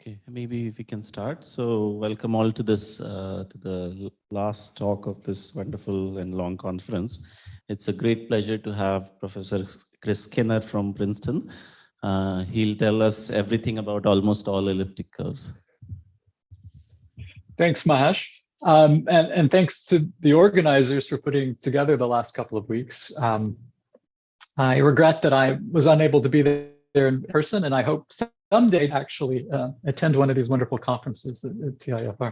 Okay, maybe we can start. So welcome all to this, to the last talk of this wonderful and long conference. It's a great pleasure to have Professor Chris Skinner from Princeton. He'll tell us everything about almost all elliptic curves. Thanks, Mahesh. And thanks to the organizers for putting together the last couple of weeks. I regret that I was unable to be there in person, and I hope someday to actually attend one of these wonderful conferences at TIFR.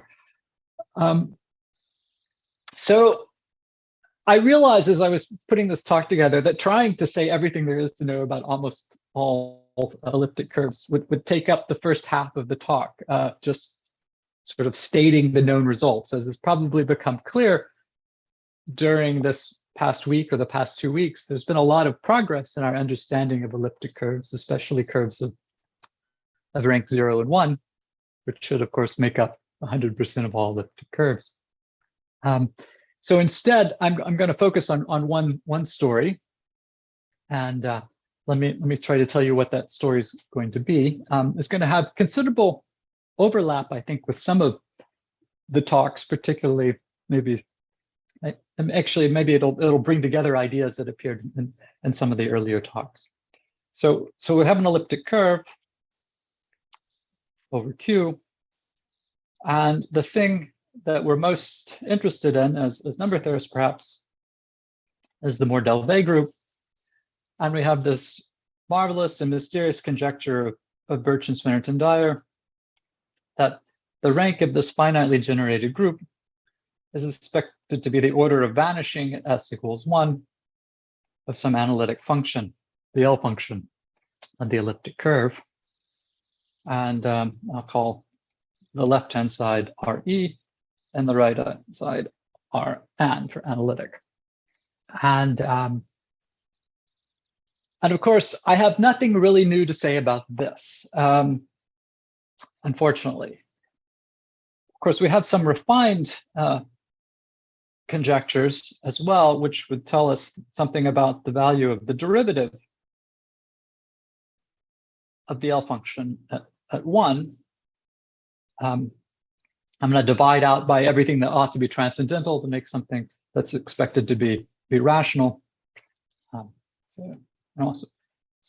So I realized as I was putting this talk together that trying to say everything there is to know about almost all elliptic curves would take up the first half of the talk, just sort of stating the known results. As has probably become clear during this past week or the past 2 weeks, there's been a lot of progress in our understanding of elliptic curves, especially curves of rank 0 and 1, which should, of course, make up 100% of all elliptic curves. So instead, I'm going to focus on one story, and let me try to tell you what that story is going to be. It's going to have considerable overlap, I think, with some of the talks, particularly maybe it'll bring together ideas that appeared in some of the earlier talks. So we have an elliptic curve over Q, and the thing that we're most interested in as number theorists perhaps is the Mordell-Weil group, and we have this marvelous and mysterious conjecture of Birch and Swinnerton-Dyer that the rank of this finitely generated group is expected to be the order of vanishing at s equals 1 of some analytic function, the L function of the elliptic curve. And I'll call the left-hand side RE and the right-hand side RN for analytic. And of course, I have nothing really new to say about this, unfortunately. Of course, we have some refined conjectures as well, which would tell us something about the value of the derivative of the L function at 1. I'm going to divide out by everything that ought to be transcendental to make something that's expected to be rational. So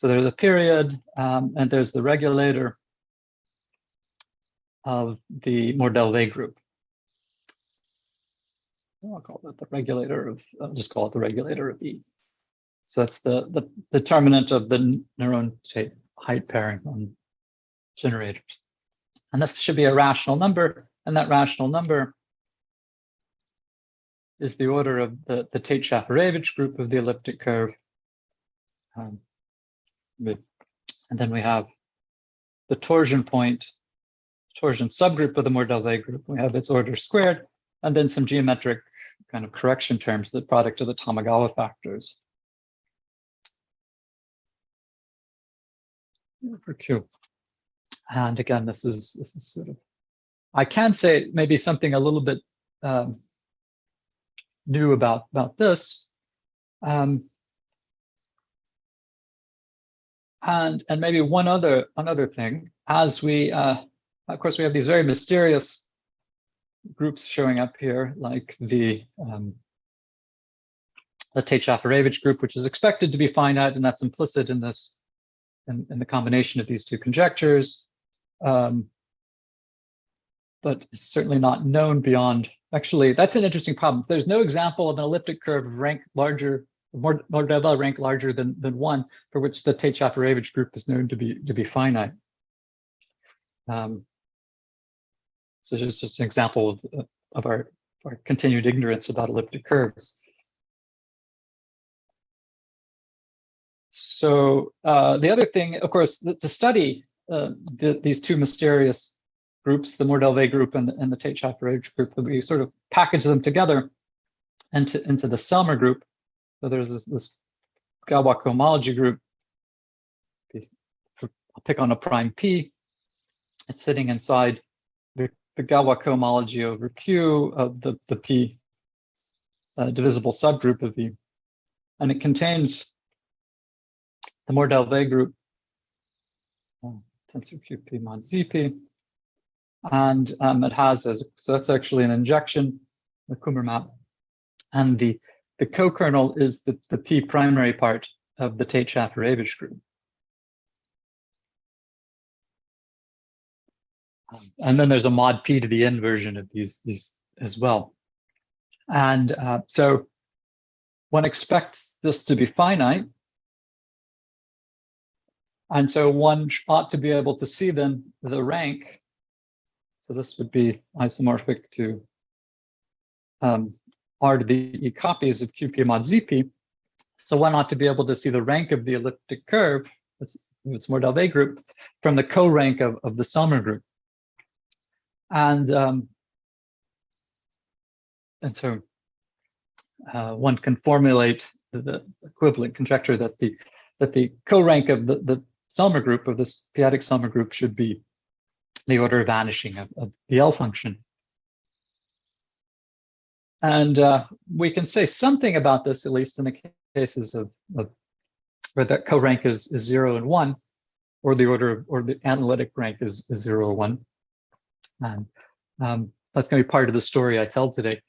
there's a period, and there's the regulator of the Mordell-Weil group. I'll call that the regulator of, I'll just call it the regulator of E. So that's the determinant of the neuron shape height pairing on generators. And this should be a rational number, and that rational number is the order of the Tate-Shafarevich group of the elliptic curve. And then we have the torsion point, torsion subgroup of the Mordell-Weil group. We have its order squared, and then some geometric kind of correction terms, the product of the Tamagawa factors for Q. And again, this is sort of, I can say maybe something a little bit new about this. And maybe another thing, as we, of course, we have these very mysterious groups showing up here, like the Tate-Shafarevich group, which is expected to be finite, and that's implicit in this, in the combination of these two conjectures. But it's certainly not known beyond, actually, that's an interesting problem. There's no example of an elliptic curve of rank larger, Mordell rank larger than 1, for which the Tate-Shafarevich group is known to be finite. So it's just an example of our continued ignorance about elliptic curves. So the other thing, of course, to study these two mysterious groups, the Mordell-Weil group and the Tate-Shafarevich group, we sort of package them together into the Selmer group. So there's this Galois cohomology group. I'll pick on a prime P. It's sitting inside the Galois cohomology over Q of the P divisible subgroup of E. And it contains the Mordell-Weil group, tensor QP mod ZP, and it has so that's actually an injection, the Kummer map, and the co-kernel is the P primary part of the Tate-Schaffer-Abish group. And then there's a mod P to the n version of these as well. And so one expects this to be finite. And so one ought to be able to see then the rank. So this would be isomorphic to R to the E copies of QP mod ZP. So one ought to be able to see the rank of the elliptic curve, it's Mordell-Weil group, from the co-rank of the Sommer group. And so one can formulate the equivalent conjecture that the co-rank of the Sommer group, of this p-adic Sommer group, should be the order of vanishing of the L function. And we can say something about this, at least in the cases of where that co-rank is 0 and 1, or the order or the analytic rank is 0 or 1. And that's going to be part of the story I tell today.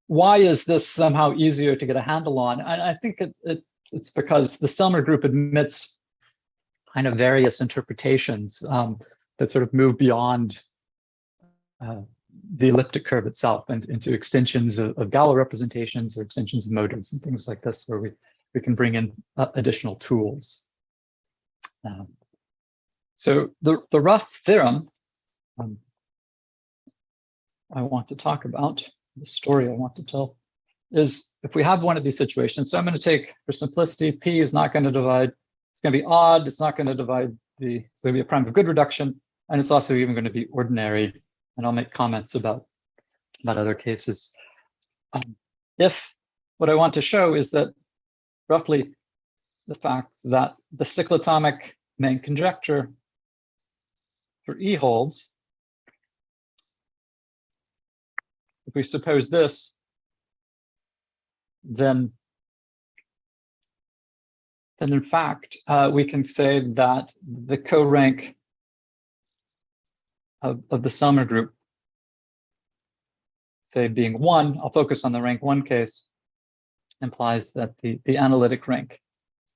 Why is this somehow easier to get a handle on? And I think it's because the Sommer group admits kind of various interpretations that sort of move beyond the elliptic curve itself and into extensions of Galois representations or extensions of motives and things like this, where we can bring in additional tools. So the rough theorem I want to talk about, the story I want to tell, is if we have one of these situations. So I'm going to take, for simplicity, P is not going to divide. It's going to be odd. It's not going to divide it's going to be a prime of good reduction, and it's also even going to be ordinary. And I'll make comments about other cases. If what I want to show is that roughly the fact that the cyclotomic main conjecture for E holds, if we suppose this, then in fact, we can say that the co-rank of the Sommer group, say being 1, I'll focus on the rank 1 case, implies that the analytic rank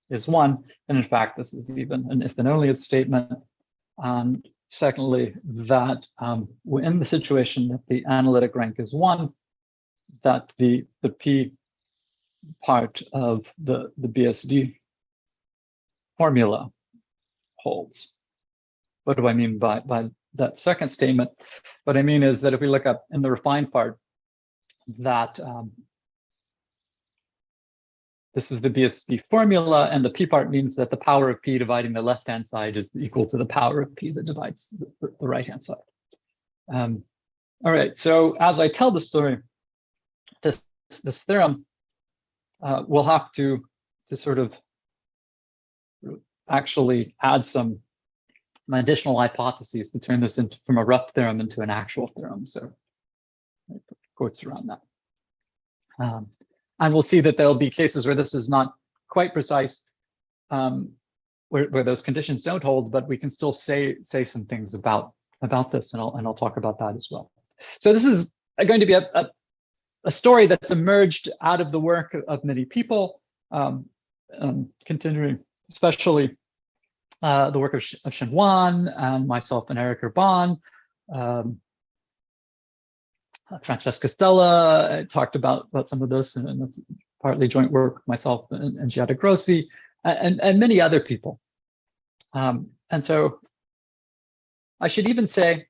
is 1. And in fact, this is even an if and only statement. And secondly, that in the situation that the analytic rank is 1, that the P part of the BSD formula holds. What do I mean by that second statement? What I mean is that if we look up in the refined part, that this is the BSD formula, and the P part means that the power of P dividing the left-hand side is equal to the power of P that divides the right-hand side. All right, so as I tell the story, this theorem will have to sort of actually add some additional hypotheses to turn this into from a rough theorem into an actual theorem. So I put quotes around that. And we'll see that there'll be cases where this is not quite precise, where those conditions don't hold, but we can still say some things about this, and I'll talk about that as well. So this is going to be a story that's emerged out of the work of many people, continuing especially the work of Shenwan and myself and Eric Urban. Francesca Stella talked about some of this, and that's partly joint work with myself and Giada Grossi and many other people. And so I should even say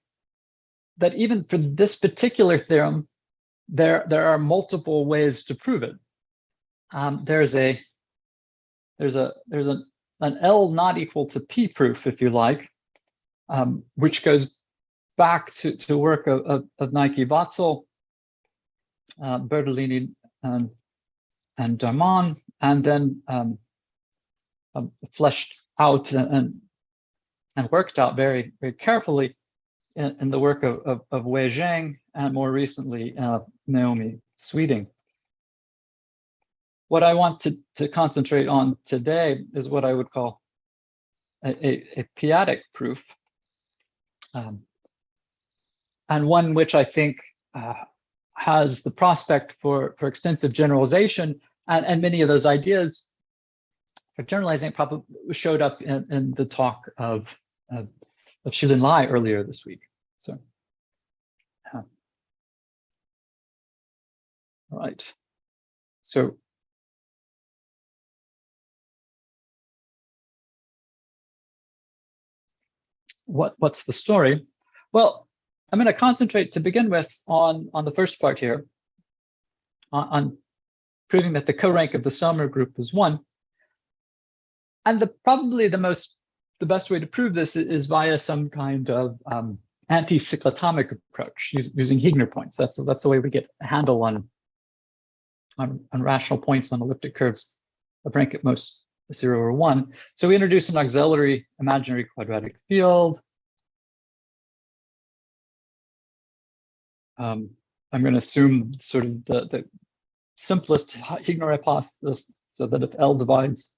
that even for this particular theorem, there are multiple ways to prove it. There's an L not equal to P proof, if you like, which goes back to work of Nike Vatzel, Bertolini, and Darman, and then fleshed out and worked out very, very carefully in the work of Wei Zhang, and more recently Naomi Sweeting. What I want to concentrate on today is what I would call a p-adic proof. and one which I think has the prospect for extensive generalization, and many of those ideas for generalizing probably showed up in the talk of Shilin Lai earlier this week. So, all right. So, what's the story? Well, I'm going to concentrate to begin with on the first part here, on proving that the co-rank of the Selmer group is 1. And probably the best way to prove this is via some kind of anti-cyclotomic approach using Heegner points. That's the way we get a handle on rational points on elliptic curves of rank at most 0 or 1. So we introduce an auxiliary imaginary quadratic field. I'm going to assume sort of the simplest Heegner hypothesis, so that if L divides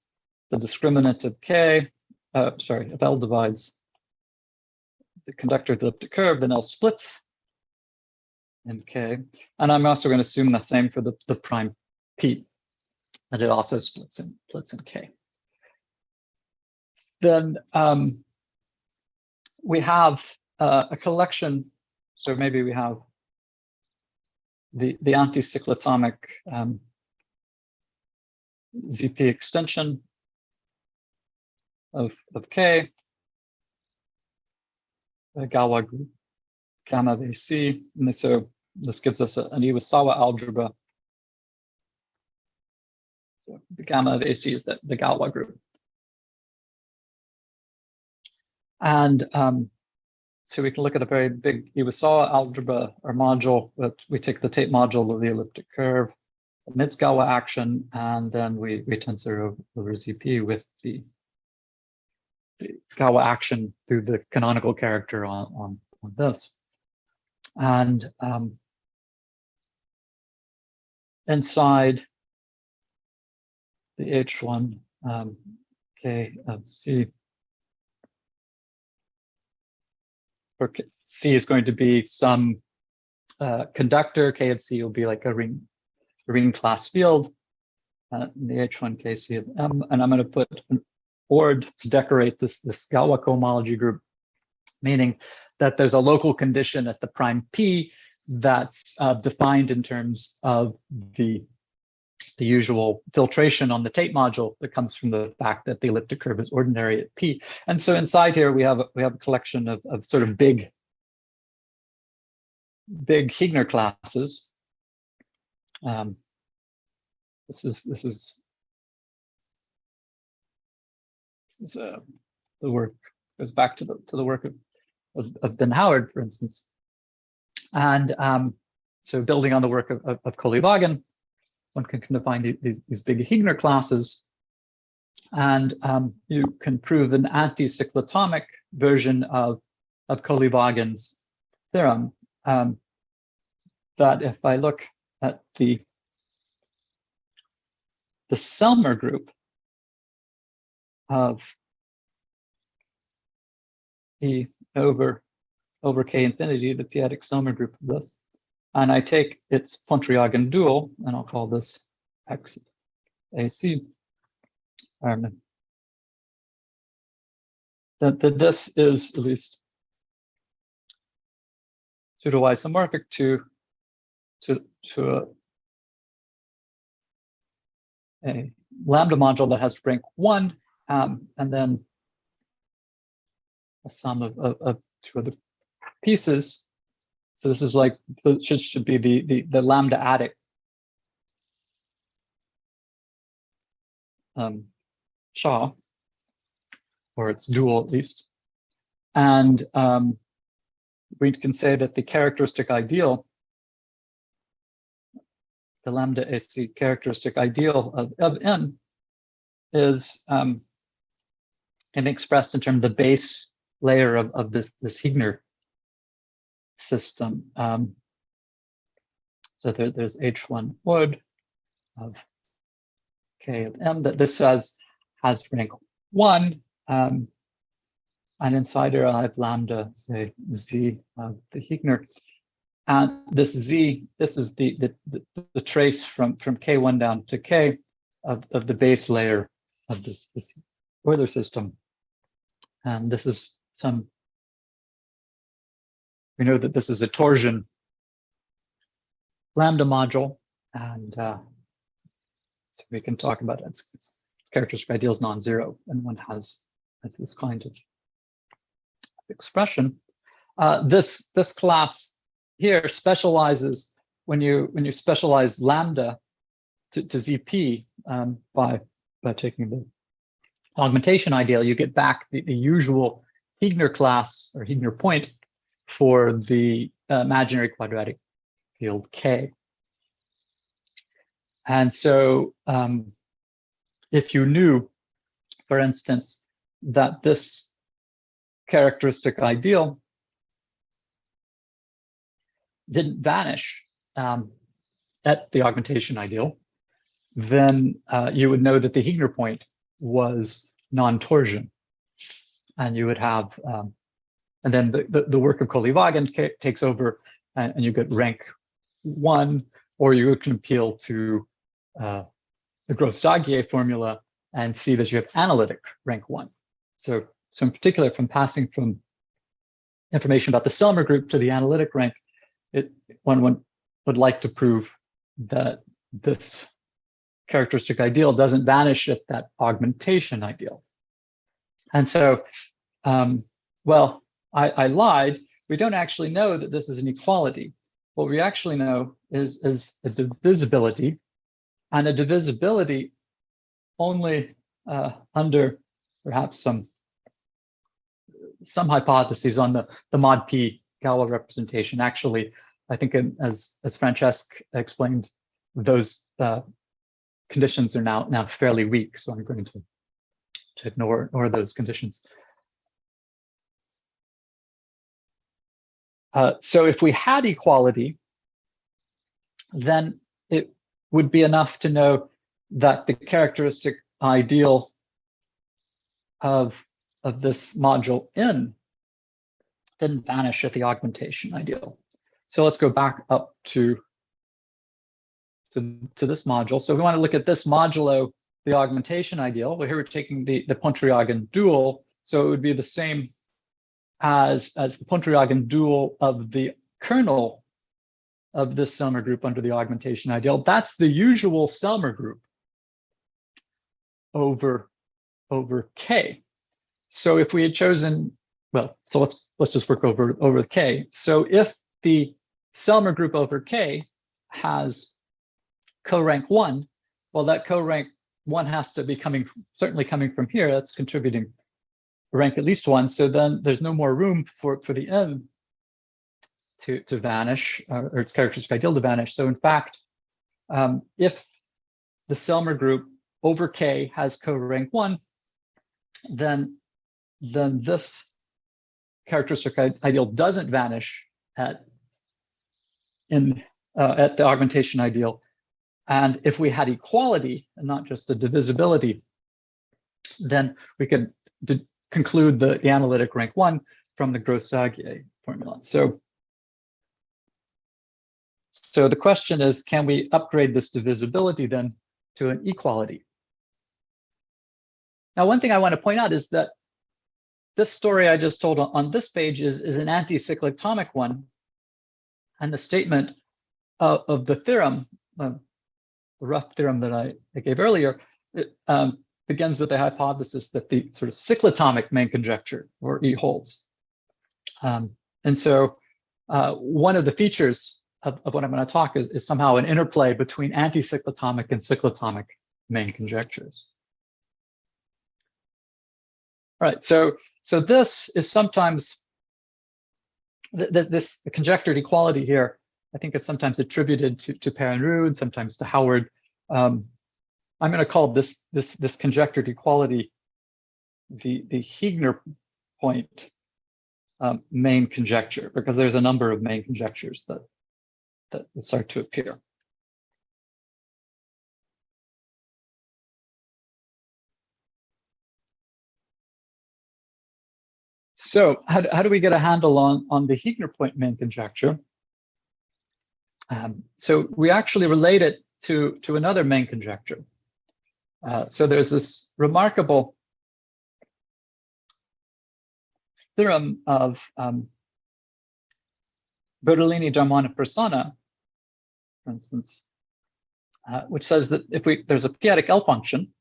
the discriminant of K, if L divides the conductor of the elliptic curve, then L splits in K. And I'm also going to assume the same for the prime P, that it also splits in K. Then we have a collection, so maybe we have the anti-cyclotomic ZP extension of K, the Galois group, gamma of AC, and so this gives us an Iwasawa algebra. So the gamma of AC is the Galois group. And so we can look at a very big Iwasawa algebra or module, but we take the Tate module of the elliptic curve, and its Galois action, and then we tensor over ZP with the Galois action through the canonical character on this. And inside the H1 K of C, where C is going to be some conductor, K of C will be like a ring class field, in the H1 KC of M, and I'm going to put an ORD to decorate this Galois cohomology group, meaning that there's a local condition at the prime P that's defined in terms of the usual filtration on the Tate module that comes from the fact that the elliptic curve is ordinary at P. And so inside here we have a collection of sort of big Heegner classes. This is the work, goes back to the work of Ben Howard, for instance. And so building on the work of Kolyvagin, one can define these big Heegner classes, and you can prove an anti-cyclotomic version of Kolyvagin's theorem, that if I look at the Selmer group of E over K infinity, the p-adic Selmer group of this, and I take its Pontryagin dual, and I'll call this X AC. That this is at least pseudo-isomorphic to a lambda module that has rank 1, and then a sum of two other pieces. So this is like, should be the lambda adic Shaw, or its dual at least. And we can say that the characteristic ideal, the lambda AC characteristic ideal of N, is expressed in terms of the base layer of this Heegner system. So there's H1 wood of K of M, that this has rank 1, and And inside here, I have lambda, say z of the Heegner. And this z, this is the trace from k1 down to k of the base layer of this Euler system. And this is we know that this is a torsion lambda module, and so we can talk about it. Its characteristic ideal is non-zero, and one has this kind of expression. This class here specializes when you specialize lambda to ZP by taking the augmentation ideal, you get back the usual Heegner class or Heegner point for the imaginary quadratic field K. And so if you knew, for instance, that this characteristic ideal didn't vanish at the augmentation ideal, then you would know that the Heegner point was non-torsion. And you would have, and then the work of Kolyvagin takes over, and you get rank 1, or you can appeal to the Gross-Zagier formula and see that you have analytic rank 1. So in particular, from passing from information about the Selmer group to the analytic rank, one would like to prove that this characteristic ideal doesn't vanish at that augmentation ideal. And so, well, I lied. We don't actually know that this is an equality. What we actually know is a divisibility, and a divisibility only under perhaps some hypotheses on the mod P Galois representation. Actually, I think as Francesc explained, those conditions are now fairly weak. So I'm going to ignore those conditions. So if we had equality, then it would be enough to know that the characteristic ideal of this module N didn't vanish at the augmentation ideal. So let's go back up to this module. So we want to look at this modulo the augmentation ideal. Well, here we're taking the Pontryagin dual, so it would be the same as the Pontryagin dual of the kernel of this Selmer group under the augmentation ideal. That's the usual Selmer group over K. So if we had chosen, well, so let's just work over K. So if the Selmer group over K has co-rank 1, well, that co-rank 1 has to be certainly coming from here. That's contributing rank at least 1. So then there's no more room for the N to vanish, or its characteristic ideal to vanish. So in fact, if the Selmer group over K has co-rank 1, then this characteristic ideal doesn't vanish at the augmentation ideal. And if we had equality and not just a divisibility, then we could conclude the analytic rank 1 from the Gross-Zagier formula. So the question is, can we upgrade this divisibility then to an equality? Now, one thing I want to point out is that this story I just told on this page is an anti-cyclotomic one. And the statement of the theorem, the rough theorem that I gave earlier, it begins with the hypothesis that the sort of cyclotomic main conjecture, or E, holds. And so one of the features of what I'm going to talk is somehow an interplay between anti-cyclotomic and cyclotomic main conjectures. All right, so this is sometimes, the conjectured equality here, I think it's sometimes attributed to Perrin-Roux and sometimes to Howard. I'm going to call this conjectured equality the Heegner point main conjecture, because there's a number of main conjectures that start to appear. So how do we get a handle on the Heegner point main conjecture? So we actually relate it to another main conjecture. So there's this remarkable theorem of Bertolini-Darmona persona, for instance, which says that if there's a p-adic L function,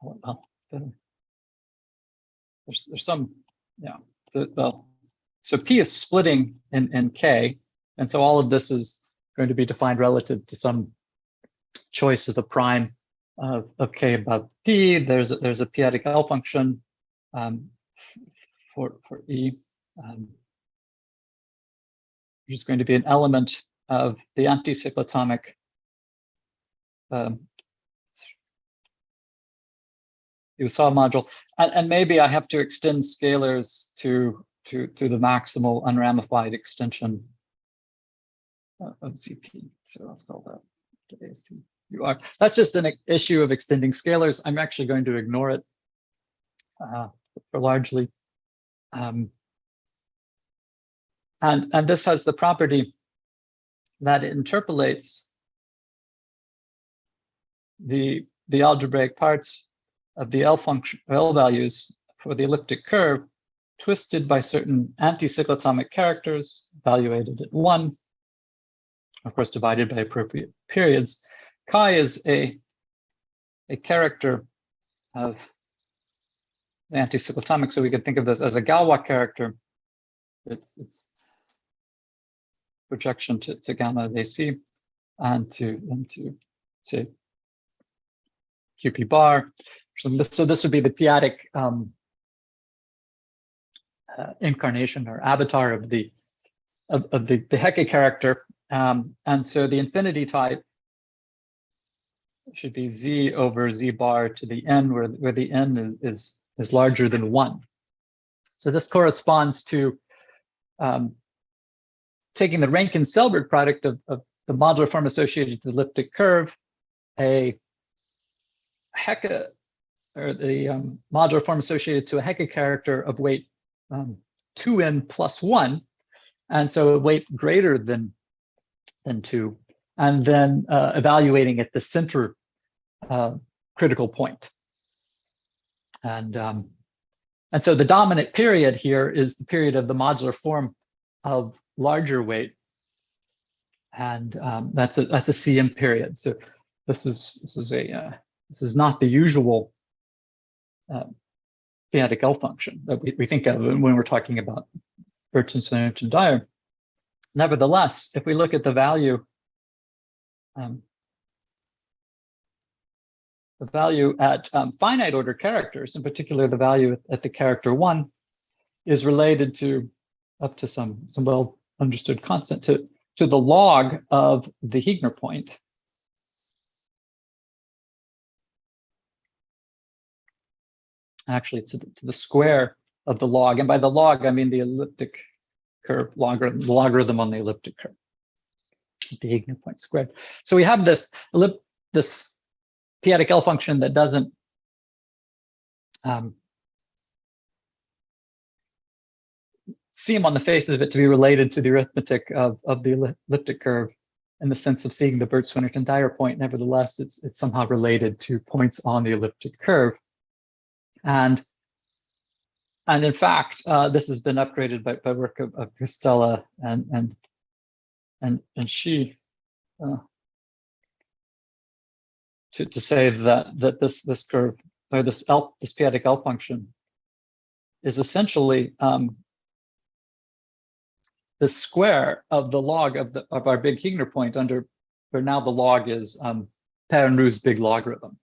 well, there's some, yeah. So P is splitting in K, and so all of this is going to be defined relative to some choice of the prime of K above D. There's a p-adic L function for E, which is going to be an element of the anticyclotomic USL module, and maybe I have to extend scalars to the maximal unramified extension of ZP. So let's call that ACUR. That's just an issue of extending scalars. I'm actually going to ignore it for largely. And this has the property that it interpolates the algebraic parts of the L values for the elliptic curve, twisted by certain anticyclotomic characters, evaluated at 1, of course divided by appropriate periods. Chi is a character of the anticyclotomic, so we could think of this as a Galois character. It's projection to gamma of AC and to say QP bar. So this would be the p-adic incarnation or avatar of the Hecke character, and so the infinity type should be Z over Z bar to the n, where the n is larger than 1. So this corresponds to taking the Rankin-Selberg product of the modular form associated to the elliptic curve, a Hecke, or the modular form associated to a Hecke character of weight 2n plus 1, and so a weight greater than 2, and then evaluating at the center critical point. And so the dominant period here is the period of the modular form of larger weight, and that's a CM period. So this is not the usual p-adic L function that we think of when we're talking about Bertrand and Dyer. Nevertheless, if we look at the value at finite order characters, in particular the value at the character 1, is related to up to some well understood constant to the log of the Heegner point. Actually, to the square of the log, and by the log I mean the elliptic curve logarithm, the logarithm on the elliptic curve, the Heegner point squared. So we have this p-adic L function that doesn't seem on the face of it to be related to the arithmetic of the elliptic curve in the sense of seeing the Burt-Swinnerton-Dyer point. Nevertheless, it's somehow related to points on the elliptic curve. And in fact, this has been upgraded by work of Christella and she to say that this curve, or this p-adic L function, is essentially the square of the log of our big Heegner point under where now the log is Perrin-Roux's big logarithm.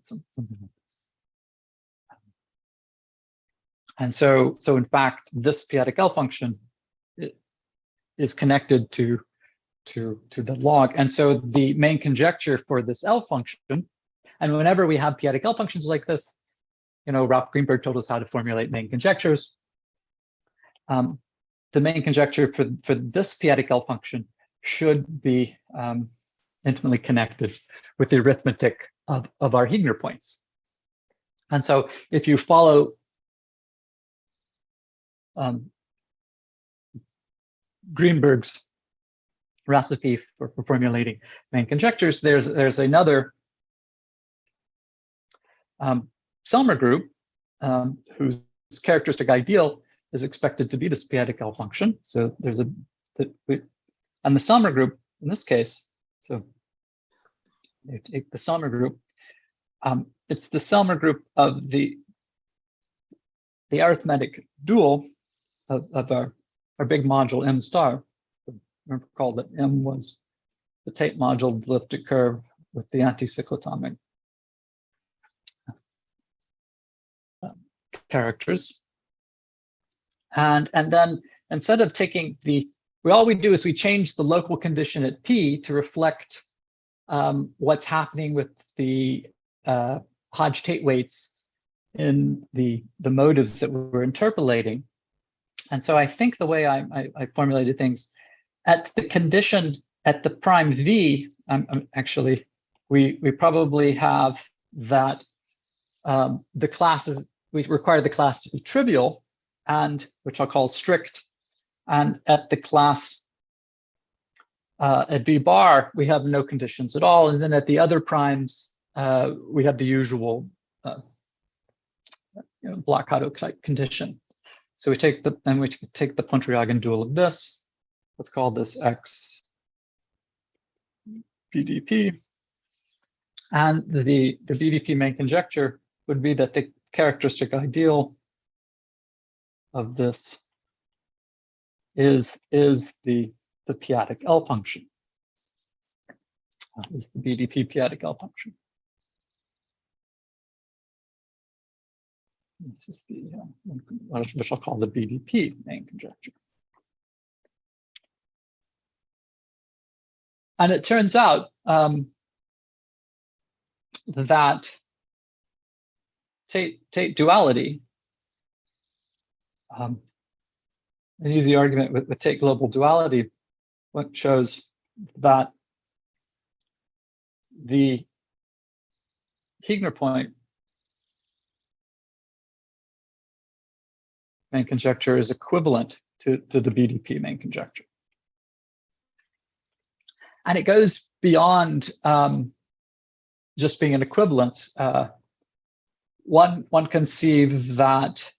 Something like this. And so in fact, this p-adic L function is connected to the log. And so the main conjecture for this L function, and whenever we have p-adic L functions like this, Ralph Greenberg told us how to formulate main conjectures. The main conjecture for this p-adic L function should be intimately connected with the arithmetic of our Higner points. And so if you follow Greenberg's recipe for formulating main conjectures, there's another Selmer group whose characteristic ideal is expected to be this p-adic L function. So there's and the Selmer group in this case, so you take the Selmer group, it's the Selmer group of the arithmetic dual of our big module M star. Recall that M was the Tate module elliptic curve with the anticyclotomic characters. And then instead of taking all we do is we change the local condition at P to reflect what's happening with the Hodge-Tate weights in the motives that we're interpolating. And so I think the way I formulated things, at the condition at the prime V, actually, we probably have that the classes, we require the class to be trivial, and which I'll call strict. And at the class at V bar, we have no conditions at all. And then at the other primes, we have the usual Bloch-Hadow type condition. So we take the Pontryagin dual of this. Let's call this X BDP. And the BDP main conjecture would be that the characteristic ideal of this is the p-adic L function. Is the BDP p-adic L function. This is the which I'll call the BDP main conjecture. And it turns out that Tate duality, an easy argument with Tate global duality, what shows that the Higner point main conjecture is equivalent to the BDP main conjecture. And it goes beyond just being an equivalence. One can see that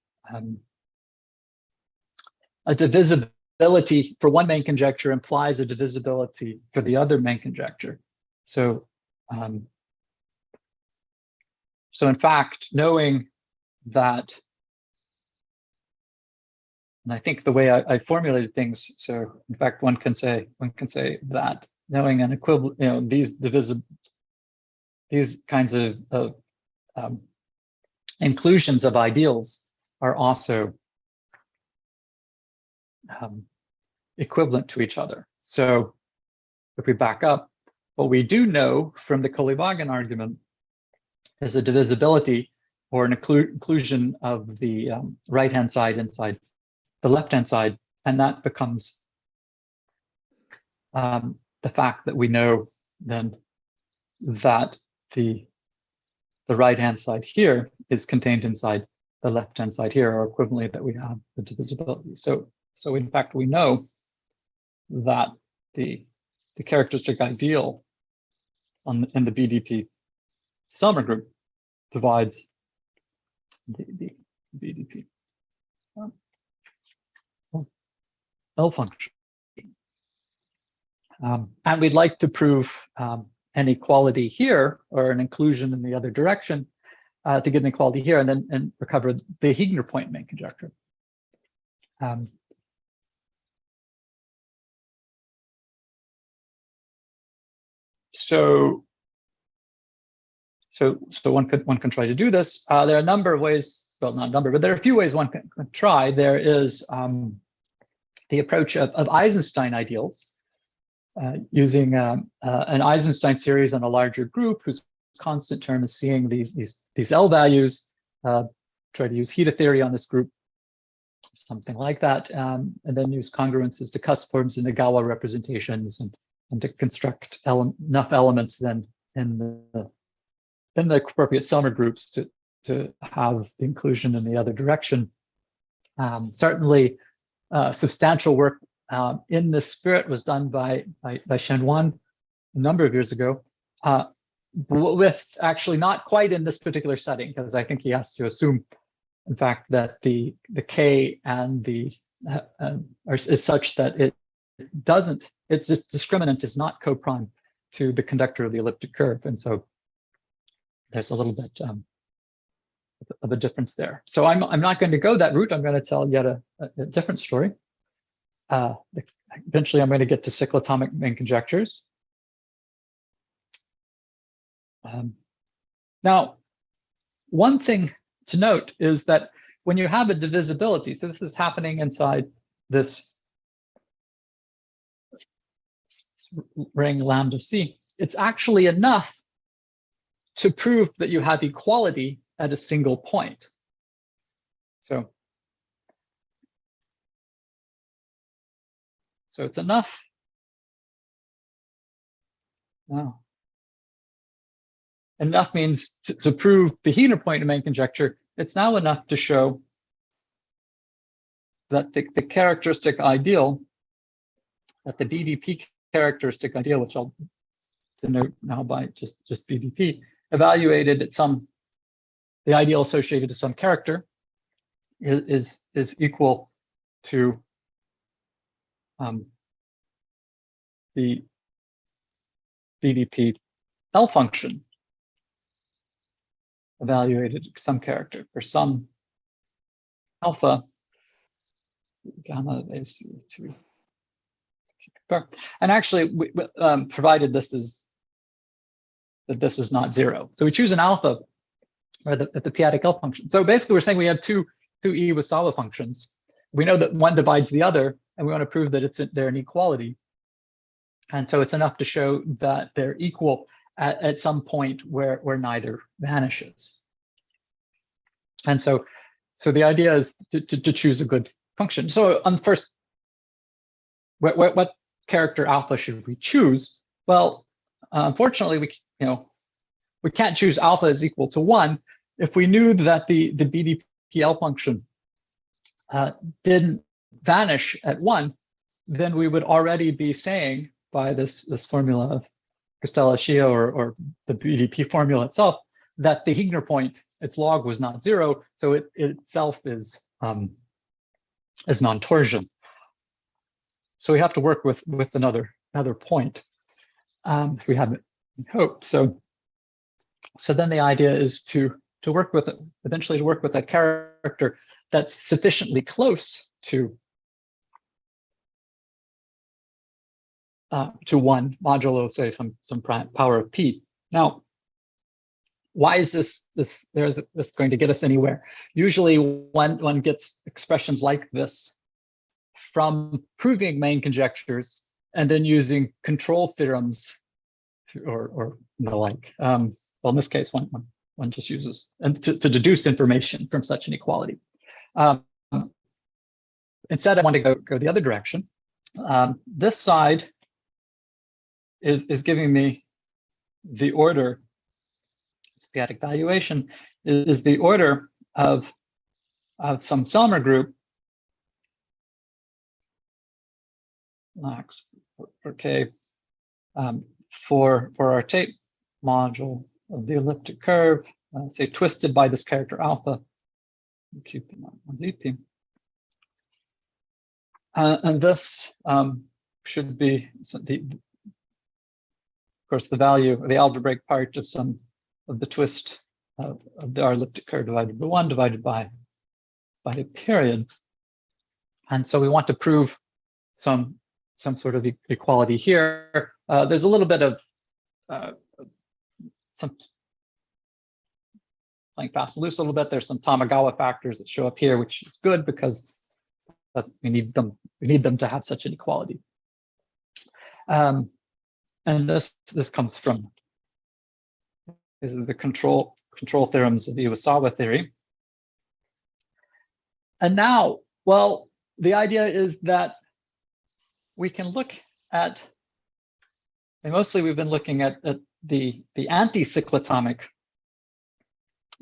a divisibility for one main conjecture implies a divisibility for the other main conjecture. So, so in fact, knowing that, and I think the way I formulated things, so in fact, one can say that knowing an equivalent, these kinds of inclusions of ideals are also equivalent to each other. So if we back up, what we do know from the Kolyvagin argument is a divisibility or an inclusion of the right-hand side inside the left-hand side, and that becomes the fact that we know then that the right-hand side here is contained inside the left-hand side here, or equivalently that we have the divisibility. So in fact, we know that the characteristic ideal in the BDP Selmer group divides the BDP L function. And we'd like to prove an equality here, or an inclusion in the other direction, to get an equality here, and then recover the Higner point main conjecture. So one can try to do this. There are a number of ways, well, not a number, but there are a few ways one can try. There is the approach of Eisenstein ideals, using an Eisenstein series on a larger group whose constant term is seeing these L values. Try to use Hida theory on this group, something like that, and then use congruences to cusp forms in the Galois representations, and and to construct enough elements then in the appropriate Selmer groups to have the inclusion in the other direction. Certainly, substantial work in this spirit was done by Shenwan a number of years ago, with actually not quite in this particular setting, because I think he has to assume, in fact, that the K and the is such that it doesn't, its discriminant is not coprime to the conductor of the elliptic curve, and so there's a little bit of a difference there. So I'm not going to go that route. I'm going to tell yet a different story. Eventually, I'm going to get to cyclotomic main conjectures. Now, one thing to note is that when you have a divisibility, so this is happening inside this ring lambda C, it's actually enough to prove that you have equality at a single point. So it's enough. Wow. Enough means to prove the Hida point of main conjecture. It's now enough to show that the characteristic ideal, that the BDP characteristic ideal, which I'll denote now by just BDP, evaluated at the ideal associated to some character is equal to the BDP L function evaluated at some character for some alpha gamma AC2. And actually, we provided this is that this is not zero. So we choose an alpha at the p-adic L function. So basically, we're saying we have two Iwasawa functions. We know that one divides the other, and we want to prove that they're an equality. And so it's enough to show that they're equal at some point where neither vanishes. And so the idea is to choose a good function. So on first, what character alpha should we choose? Well, unfortunately, we can't choose alpha is equal to 1. If we knew that the BDPL function didn't vanish at 1, then we would already be saying by this formula of Christella Shia or the BDP formula itself that the Higner point, its log was not 0, so it itself is non-torsion. So we have to work with another point if we haven't hoped. So then the idea is to work with eventually to work with a character that's sufficiently close to 1 modulo, say, some power of p. Now, why is this going to get us anywhere? Usually one gets expressions like this from proving main conjectures and then using control theorems or the like. Well, in this case, one just uses and to deduce information from such an equality. Instead, I want to go the other direction. This side is giving me the order. P-adic valuation is the order of some Selmer group. Okay, for our tape module of the elliptic curve, say twisted by this character alpha, ZP. And this should be of course the value, the algebraic part of the twist of our elliptic curve divided by 1 divided by a period. And so we want to prove some sort of equality here. There's a little bit of some playing fast and loose a little bit. There's some Tamagawa factors that show up here, which is good because we need them to have such an equality. And this comes from the control theorems of the Iwasawa theory. And now, well, the idea is that we can look at And mostly we've been looking at the anti-cyclotomic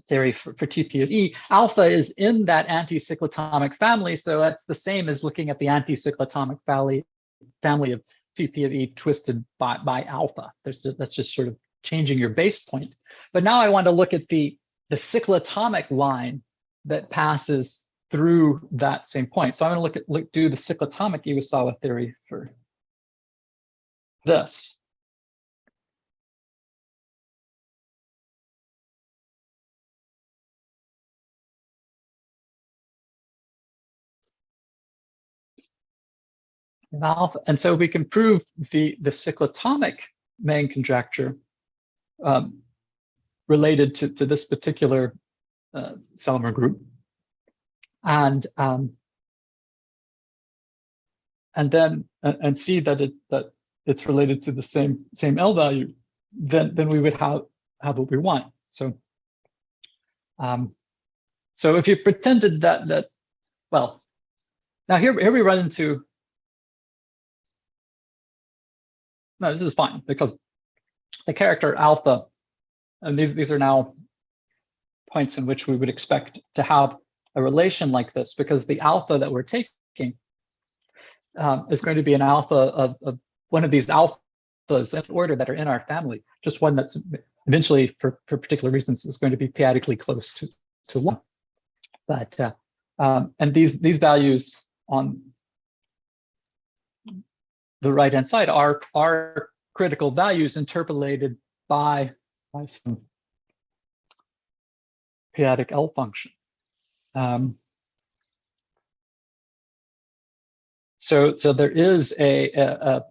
theory for TP of E. Alpha is in that anti-cyclotomic family, so that's the same as looking at the anti-cyclotomic family of TP of E twisted by alpha. That's just sort of changing your base point. But now I want to look at the cyclotomic line that passes through that same point. So I'm going to do the cyclotomic Iwasawa theory for this. Alpha. And so we can prove the cyclotomic main conjecture related to this particular Selmer group, and then see that it's related to the same L value, then we would have what we want. So so if you pretended that well, now here we run into, no, this is fine because the character alpha, and these are now points in which we would expect to have a relation like this, because the alpha that we're taking is going to be an alpha of one of these alphas in order that are in our family, just one that's eventually, for particular reasons, is going to be p-adically close to 1. But and these values on the right-hand side are critical values interpolated by some p-adic L function. So there is a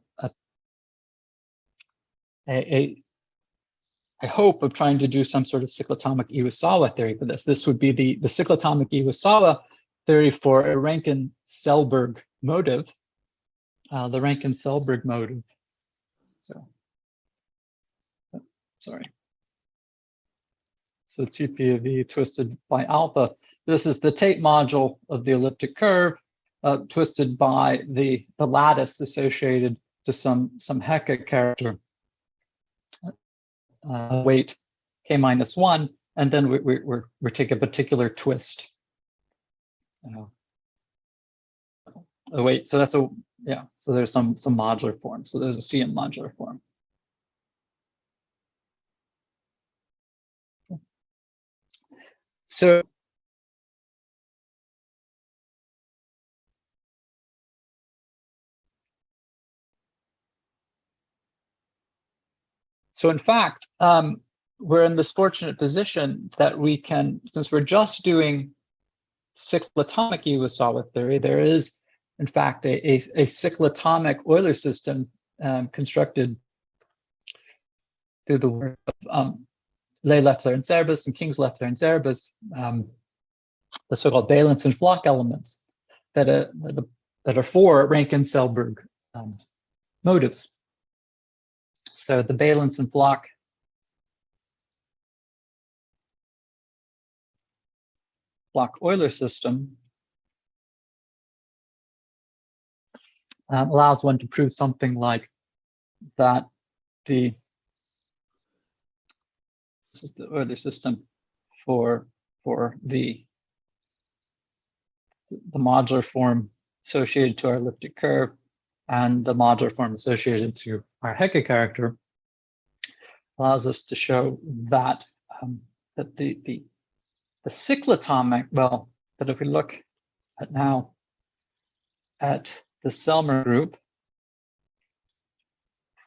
hope of trying to do some sort of cyclotomic Iwasawa theory for this. This would be the cyclotomic Iwasawa theory for a Rankin-Selberg motive, the Rankin-Selberg motive. So, sorry. So TP of E twisted by alpha. This is the Tate module of the elliptic curve, twisted by the lattice associated to some Hecke character, weight k-1, and then we take a particular twist. Weight. So that's so there's some modular form. So there's a CN modular form. So in fact, we're in this fortunate position that we can, since we're just doing cyclotomic Iwasawa theory, there is, in fact, a cyclotomic Euler system constructed through the work of Ley, Leffler, and Zerbus, and King's, Leffler, and Zerbus, the so-called valence and flock elements that are for Rankin-Selberg motives. So the valence and flock Euler system allows one to prove something like that this is the Euler system for the modular form associated to our elliptic curve and the modular form associated to our Hecke character, allows us to show that that the cyclotomic, well, that if we look at now at the Selmer group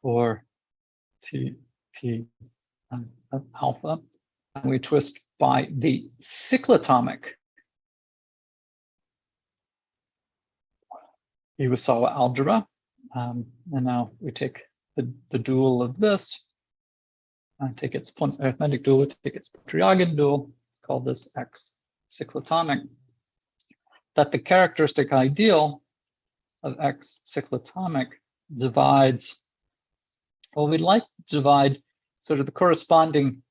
for TP of alpha, and we twist by the cyclotomic Iwasawa algebra, and now we take the dual of this, and take its arithmetic dual, we take its Pontryagin dual. Let's call this X cyclotomic. That the characteristic ideal of X cyclotomic divides, well, we'd like to divide sort of the corresponding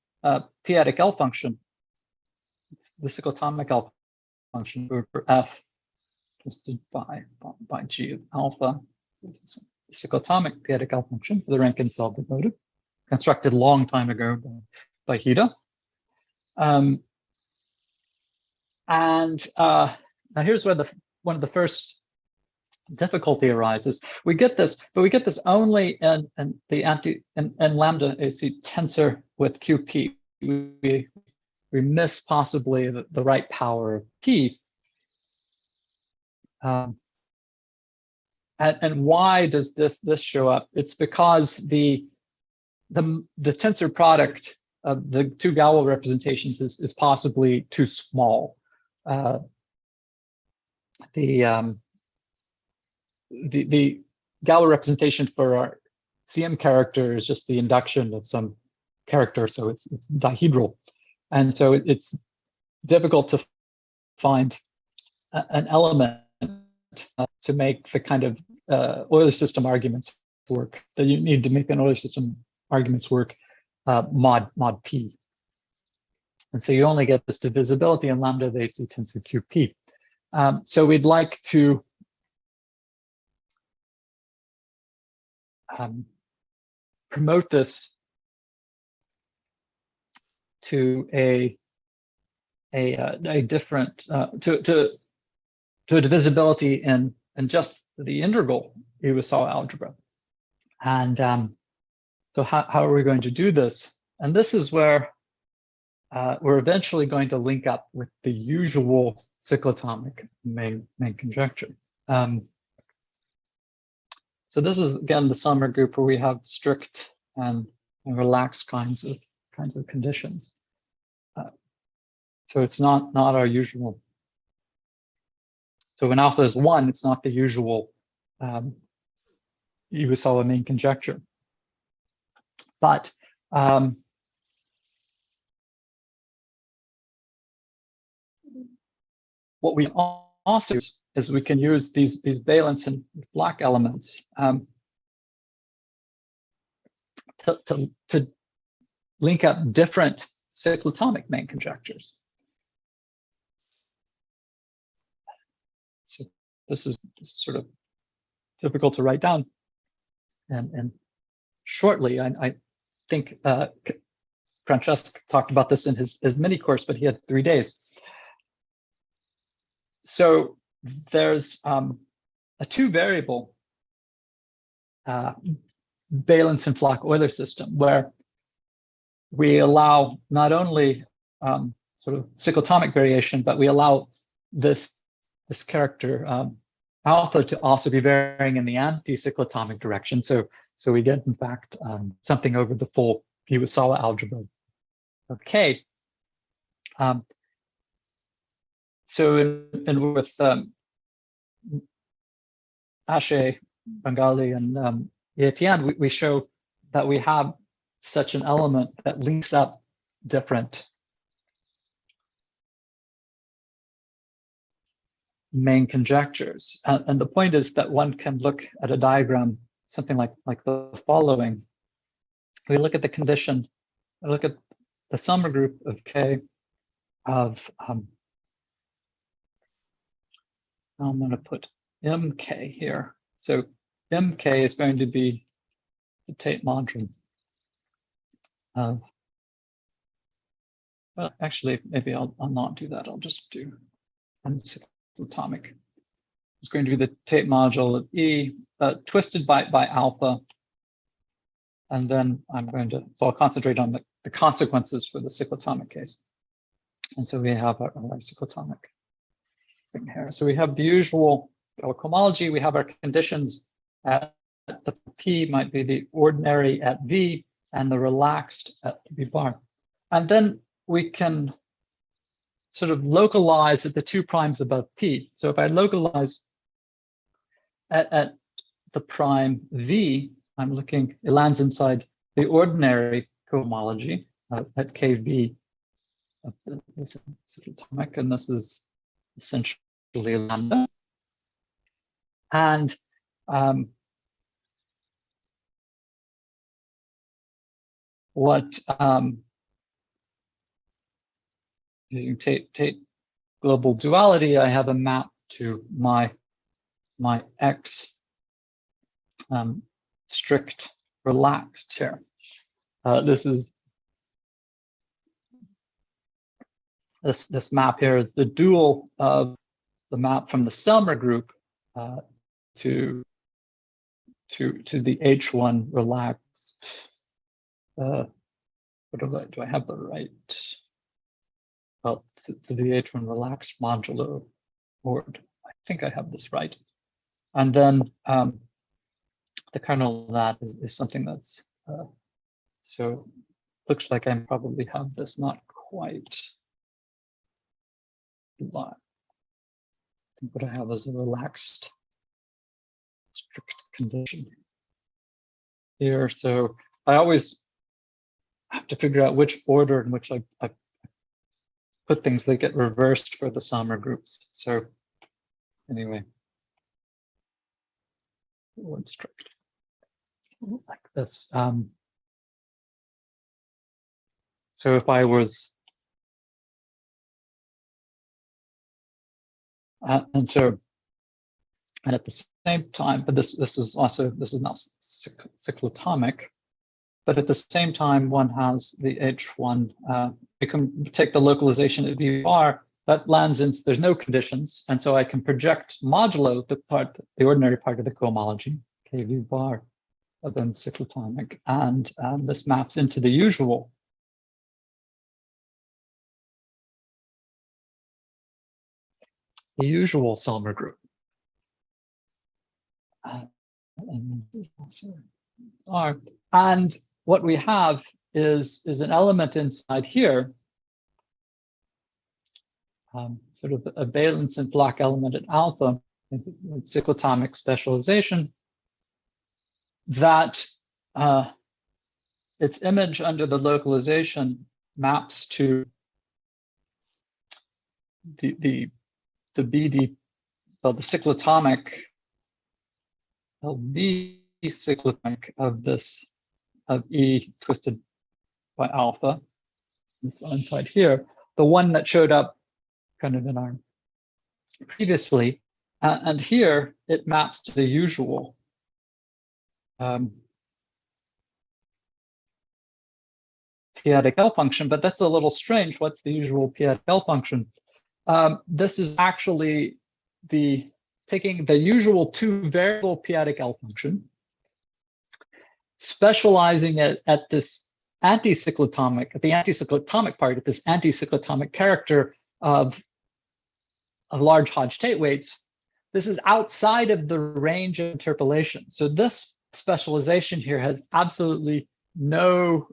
p-adic L function, it's the cyclotomic L function for F twisted by G of alpha. So this is cyclotomic p-adic function for the Rankin-Selberg motive, constructed a long time ago by Hida. Now here's where one of the first difficulty arises. We get this, but we get this only in the lambda AC tensor with QP. We miss possibly the right power of P. And why does this show up? It's because the tensor product of the two Galois representations is possibly too small. The Galois representation for our CM character is just the induction of some character, so it's dihedral, and so it's difficult to find an element to make the kind of Euler system arguments work that you need to make an Euler system arguments work mod P. And so you only get this divisibility in lambda of AC tensor QP. So we'd like to promote this to a different to a divisibility in just the integral Iwasawa algebra. And so how are we going to do this? And this is where we're eventually going to link up with the usual cyclotomic main conjecture. So this is again the summer group where we have strict and relaxed kinds of conditions. So it's not our usual. So when alpha is 1, it's not the usual Iwasawa main conjecture. But what we also use is we can use these valence and block elements to link up different cyclotomic main conjectures. So this is sort of difficult to write down. And shortly, I think Francesc talked about this in his mini course, but he had 3 days. So there's a 2-variable valence and flock Euler system where we allow not only sort of cyclotomic variation, but we allow this character alpha to also be varying in the anti-cyclotomic direction. So we get, in fact, something over the full Iwasawa algebra. Okay. So with Ashay, Burungale, and Tian, we show that we have such an element that links up different main conjectures. And the point is that one can look at a diagram, something like the following. We look at the condition, I look at the summer group of K of, I'm going to put MK here. So MK is going to be the Tate module of, well, actually, maybe I'll not do that. I'll just do cyclotomic. It's going to be the Tate module of E twisted by alpha. And then so I'll concentrate on the consequences for the cyclotomic case. And so we have our cyclotomic thing here. So we have the usual cohomology. We have our conditions at the P might be the ordinary at V and the relaxed at V bar. And then we can sort of localize at the 2' above P. So if I localize at the prime V, I'm looking, it lands inside the ordinary cohomology at KV of this cyclotomic, and this is essentially lambda. And using Tate global duality, I have a map to my X strict relaxed here. This map here is the dual of the map from the Selmer group to the H1 relaxed. Do I have the right? Well, to the H1 relaxed modulo board. I think I have this right. And then the kernel of that is something that's so looks like I probably have this not quite. I think what I have is a relaxed strict condition here. So I always have to figure out which order in which I put things. They get reversed for the Sommer groups. So anyway, one strict like this. So if I was and at the same time, but this is not cyclotomic, but at the same time one has the H1. You can take the localization of V bar that lands in. There's no conditions, and so I can project modulo the ordinary part of the cohomology KV bar of them cyclotomic, and this maps into the usual. The usual Selmer group. And what we have is an element inside here, sort of a valence and block element at alpha, cyclotomic specialization, that its image under the localization maps to the BD, well, the cyclotomic, the cyclotomic of this, of E twisted by alpha, this one inside here, the one that showed up kind of in our previously, and here it maps to the usual. P-adic L function, but that's a little strange. What's the usual P-adic L function? This is actually taking the usual two-variable P-adic L function, specializing it at this anticyclotomic, the anticyclotomic part, at this anticyclotomic character of large Hodge-Tate weights. This is outside of the range of interpolation. So this specialization here has absolutely no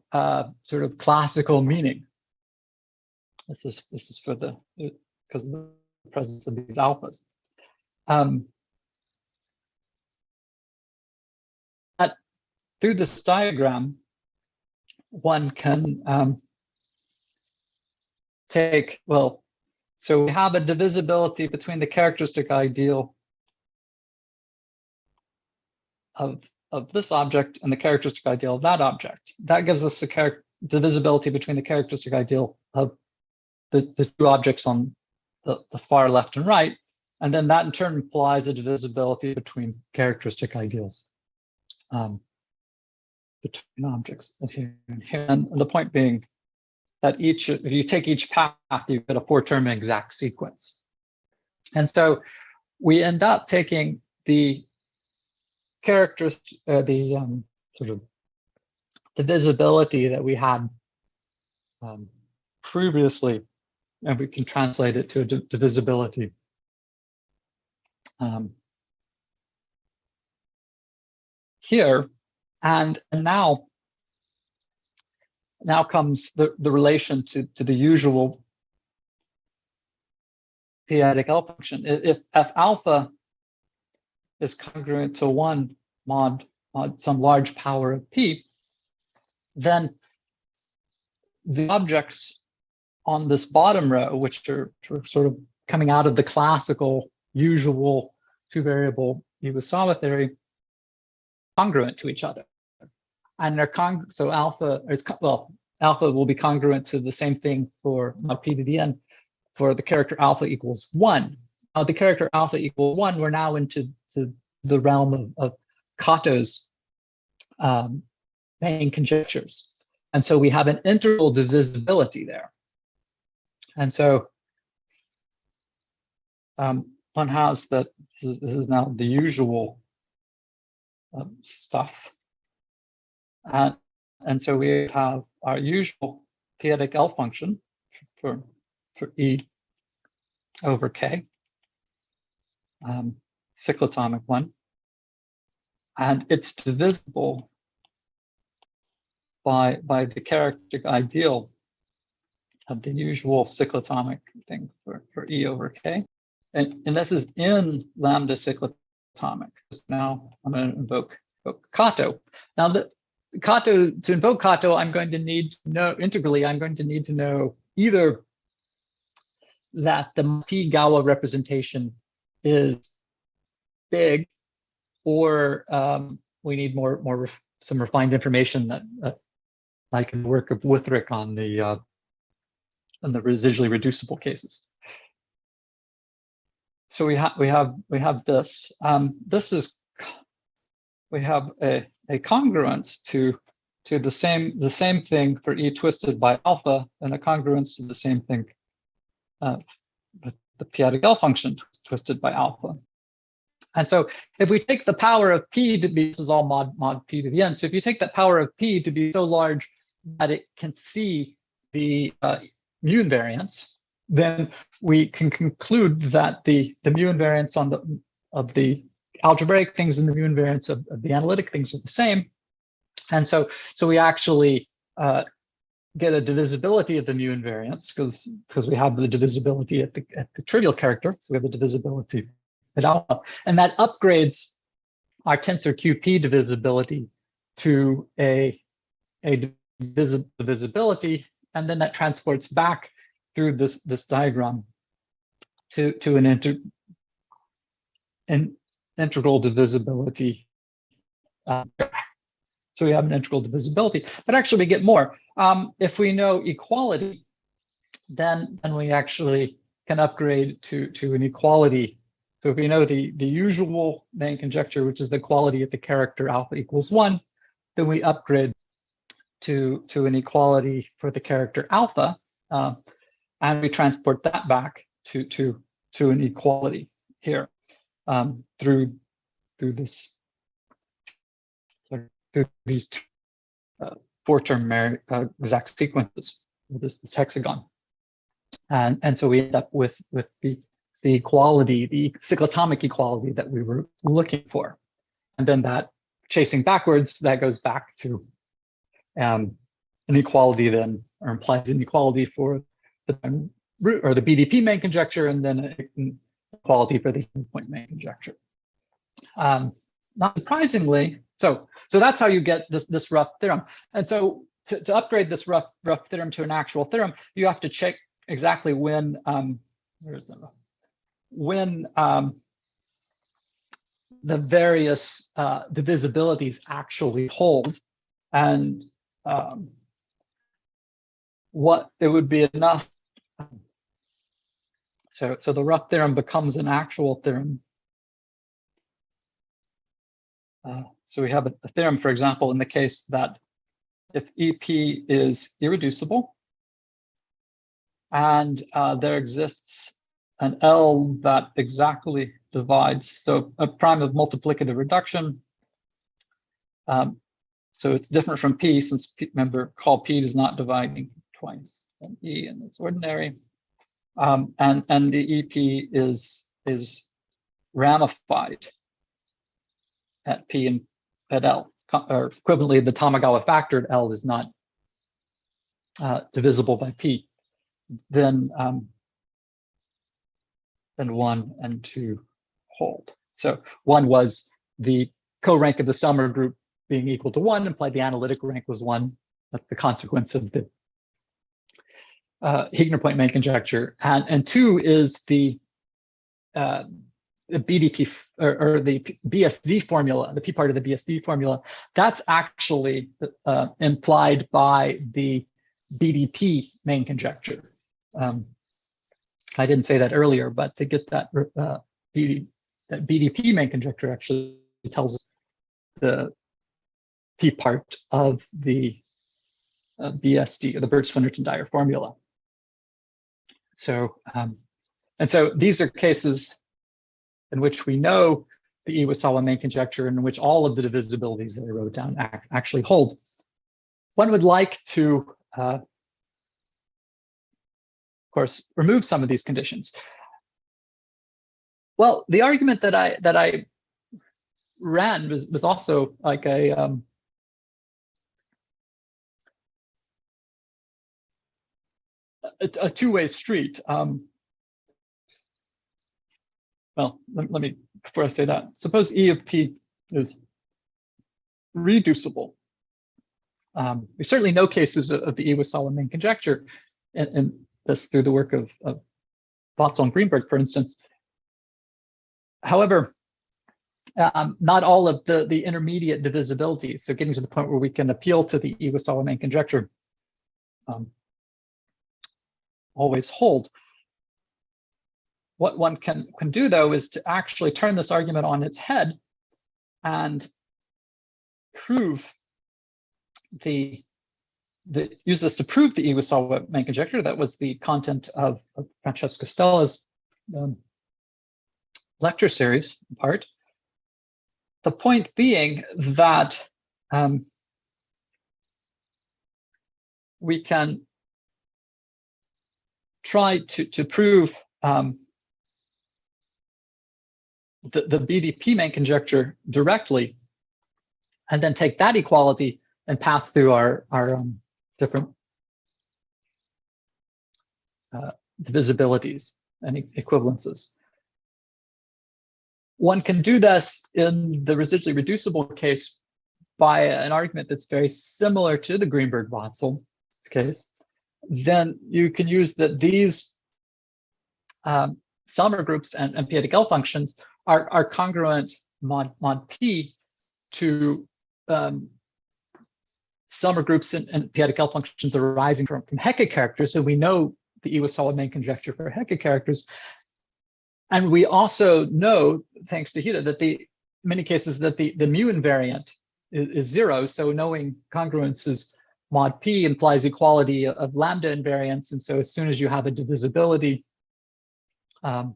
sort of classical meaning. This is for because of the presence of these alphas. Through this diagram, one can take, well, so we have a divisibility between the characteristic ideal of this object and the characteristic ideal of that object. That gives us a divisibility between the characteristic ideal of the two objects on the far left and right, and then that in turn implies a divisibility between characteristic ideals between objects here and here. And the point being that if you take each path, you get a 4-term exact sequence. And so we end up taking the characteristic, sort of divisibility that we had previously, and we can translate it to a divisibility here, and now comes the relation to the usual P-adic L function. If F alpha is congruent to 1 mod some large power of P, then the objects on this bottom row, which are sort of coming out of the classical usual two-variable Iwasawa theory, congruent to each other. And they're so alpha will be congruent to the same thing for P to the n for the character alpha equals 1. The character alpha equals 1, we're now into the realm of Kato's main conjectures. And so we have an integral divisibility there. And so one has that, this is now the usual stuff. And so we have our usual p-adic L function for E over K, cyclotomic one. And it's divisible by the characteristic ideal of the usual cyclotomic thing for E over K. And this is in lambda cyclotomic. Now I'm going to invoke Kato. Now to invoke Kato, I'm going to need to know integrally, I'm going to need to know either that the P-Gawa representation is big, or we need some refined information that I can work with Withrick on the residually reducible cases. So we have this. We have a congruence to the same thing for E twisted by alpha, and a congruence to the same thing with the p-adic L function twisted by alpha. And so if we take the power of P to be, this is all mod P to the n. So if you take that power of P to be so large that it can see the mu invariance, then we can conclude that the mu invariance of the algebraic things and the mu invariance of the analytic things are the same. And so we actually get a divisibility of the mu invariance because we have the divisibility at the trivial character. So we have the divisibility at alpha, and that upgrades our tensor QP divisibility to a divisibility, and then that transports back through this diagram to an integral divisibility. So we have an integral divisibility, but actually we get more. If we know equality, then we actually can upgrade to an equality. So if we know the usual main conjecture, which is the equality at the character alpha equals 1, then we upgrade to an equality for the character alpha, and we transport that back to an equality here through these two four-term exact sequences, this hexagon, and so we end up with the equality, the cyclotomic equality that we were looking for, and then that chasing backwards, that goes back to an equality then, or implies an equality for the root or the BDP main conjecture, and then an equality for the point main conjecture. Not surprisingly, so that's how you get this rough theorem. And so to upgrade this rough theorem to an actual theorem, you have to check exactly when the various divisibilities actually hold, and what it would be enough. So the rough theorem becomes an actual theorem. So we have a theorem, for example, in the case that if EP is irreducible and there exists an L that exactly divides, so a prime of multiplicative reduction. So it's different from P, since remember, call P is not dividing twice, and E and it's ordinary. And the EP is ramified at P and at L, or equivalently, the Tamagawa factored L is not divisible by P. Then 1 and 2 hold. So 1 was the co-rank of the summer group being equal to 1, implied the analytic rank was 1. That's the consequence of the Higner point main conjecture. And 2 is the BDP or the BSD formula, the P part of the BSD formula. That's actually implied by the BDP main conjecture. I didn't say that earlier, but to get that BDP main conjecture actually tells us the P part of the BSD, or the Birch-Swinnerton-Dyer formula. So, and so these are cases in which we know the Iwasawa main conjecture, in which all of the divisibilities that I wrote down actually hold. One would like to, of course, remove some of these conditions. Well, the argument that I ran was also like a two-way street. Well, let me, before I say that, suppose E of P is reducible. We certainly know cases of the Iwasawa main conjecture, and this through the work of Watzel and Greenberg, for instance. However, not all of the intermediate divisibilities, so getting to the point where we can appeal to the Iwasawa main conjecture, always hold. What one can do, though, is to actually turn this argument on its head and prove use this to prove the Iwasawa main conjecture. That was the content of Francesco Stella's lecture series part. The point being that we can try to prove the BDP main conjecture directly, and then take that equality and pass through our different divisibilities and equivalences. One can do this in the residually reducible case by an argument that's very similar to the Greenberg-Watzel case. Then you can use that these Selmer groups and p-adic L functions are congruent mod P to Selmer groups and p-adic L functions arising from Hecke characters. So we know the Iwasawa main conjecture for Hecke characters. And we also know, thanks to Hida, that in many cases that the mu invariant is zero. So knowing congruence is mod P implies equality of lambda invariance. And so as soon as you have a divisibility for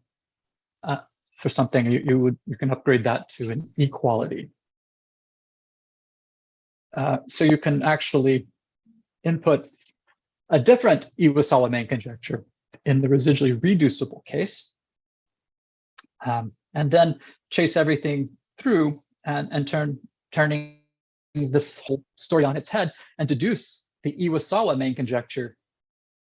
something, you can upgrade that to an equality. So you can actually input a different Iwasawa main conjecture in the residually reducible case, and then chase everything through and turning this whole story on its head and deduce the Iwasawa main conjecture,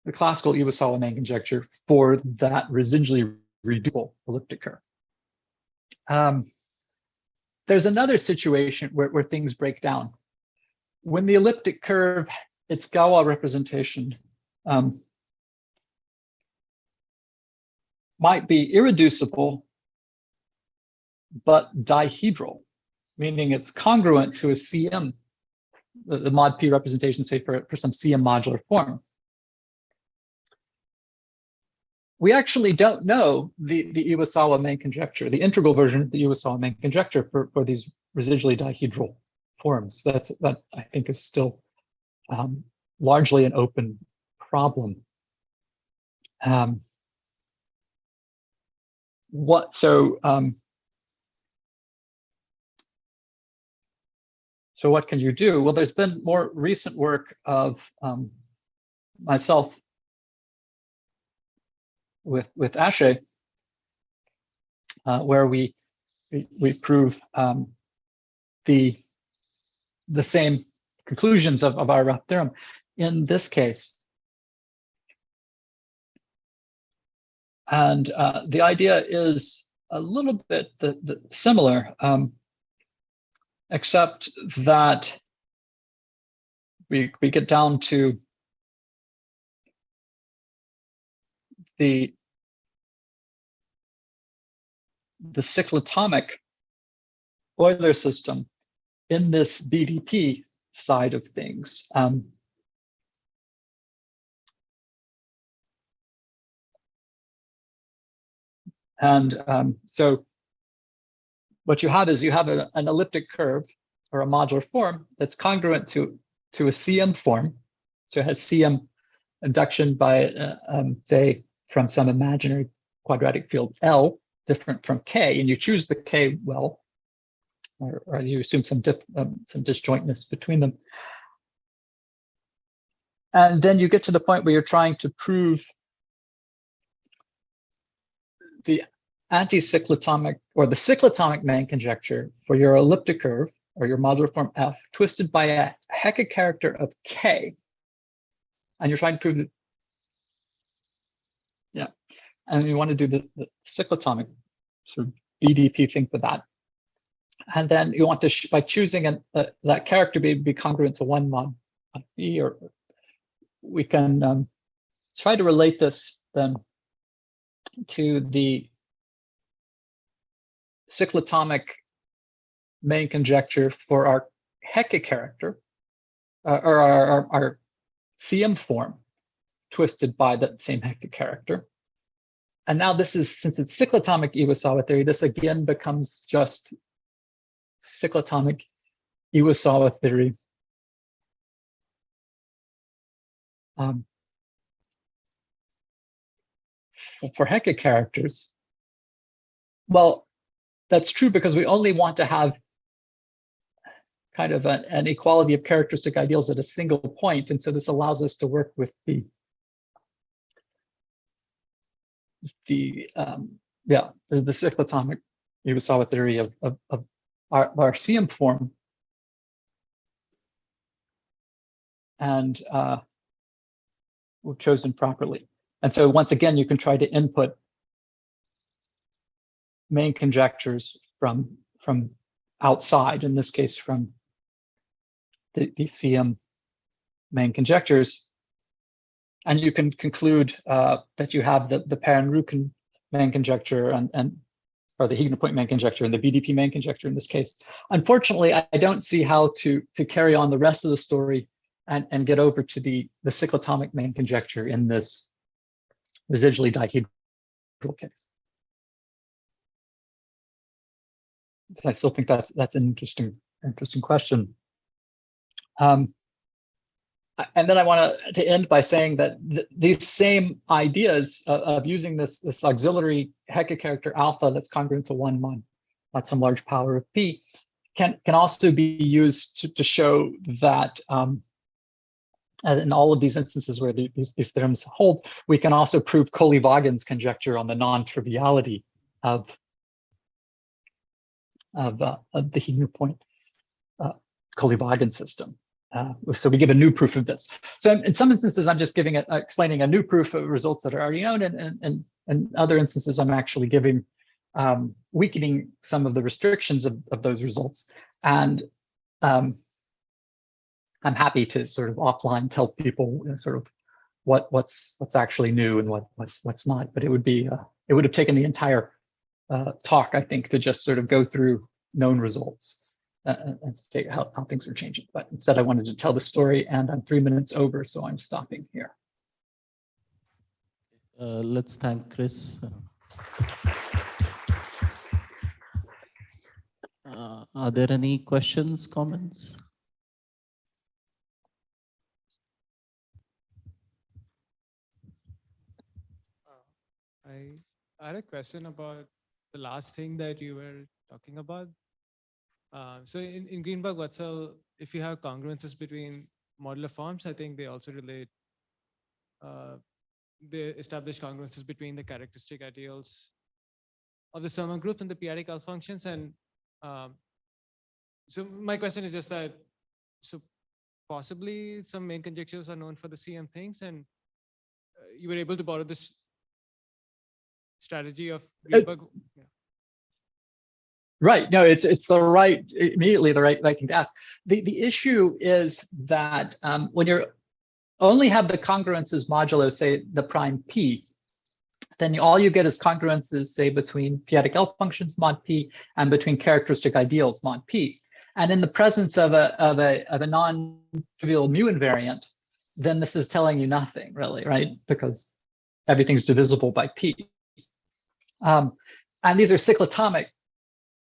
the classical Iwasawa main conjecture for that residually reducible elliptic curve. There's another situation where things break down. When the elliptic curve, its Galois representation might be irreducible, but dihedral, meaning it's congruent to a CM, the mod P representation, say for some CM modular form. We actually don't know the Iwasawa main conjecture, the integral version of the Iwasawa main conjecture for these residually dihedral forms. That I think is still largely an open problem. So what can you do? Well, there's been more recent work of myself with Ashay, where we prove the same conclusions of our rough theorem in this case. And the idea is a little bit similar, except that we get down to the cyclotomic Euler system in this BDP side of things. So what you have is you have an elliptic curve or a modular form that's congruent to a CM form. So it has CM induction by, say, from some imaginary quadratic field L, different from K, and you choose the K well, or you assume some disjointness between them. And then you get to the point where you're trying to prove the anti-cyclotomic or the cyclotomic main conjecture for your elliptic curve or your modular form F twisted by a Hecke character of K. And you're trying to prove that, yeah. And you want to do the cyclotomic sort of BDP thing for that. And then you want to, by choosing that character be congruent to one mod E, or we can try to relate this then to the cyclotomic main conjecture for our Hecke character, or our CM form twisted by that same Hecke character. And now this is, since it's cyclotomic Iwasawa theory, this again becomes just cyclotomic Iwasawa theory. For Hecke characters, well, that's true because we only want to have kind of an equality of characteristic ideals at a single point, and so this allows us to work with the cyclotomic Iwasawa theory of our CM form, and we've chosen properly. And so once again, you can try to input main conjectures from outside, in this case from the CM main conjectures, and you can conclude that you have the Perrin-Rukin main conjecture or the Hida point main conjecture and the BDP main conjecture in this case. Unfortunately, I don't see how to carry on the rest of the story and get over to the cyclotomic main conjecture in this residually dihedral case. So I still think that's an interesting question. And then I want to end by saying that these same ideas of using this auxiliary Hecke character alpha that's congruent to one mod at some large power of p can also be used to show that in all of these instances where these theorems hold, we can also prove Colli-Vaughan's conjecture on the non-triviality of the Hida point Colli-Vaughan system. So we give a new proof of this. So in some instances, I'm just explaining a new proof of results that are already known, and in other instances, I'm actually giving weakening some of the restrictions of those results. And I'm happy to sort of offline tell people sort of what's actually new and what's not. But it would have taken the entire talk, I think, to just sort of go through known results and state how things are changing. But instead, I wanted to tell the story, and I'm 3 minutes over, so I'm stopping here. Let's thank Chris. Are there any questions, comments? I had a question about the last thing that you were talking about. So in Greenberg-Wetzel, if you have congruences between modular forms, I think they also relate, they establish congruences between the characteristic ideals of the Somnath group and the periodic alpha functions. And so my question is just that, so possibly some main conjectures are known for the CM things, and you were able to borrow this strategy of Greenberg. Yeah. Right. No, it's immediately the right thing to ask. The issue is that when you only have the congruences modulo, say the prime p, then all you get is congruences, say, between periodic L functions mod p and between characteristic ideals mod p. And in the presence of a non-trivial mu invariant, then this is telling you nothing really, right? Because everything's divisible by p. And these are cyclotomic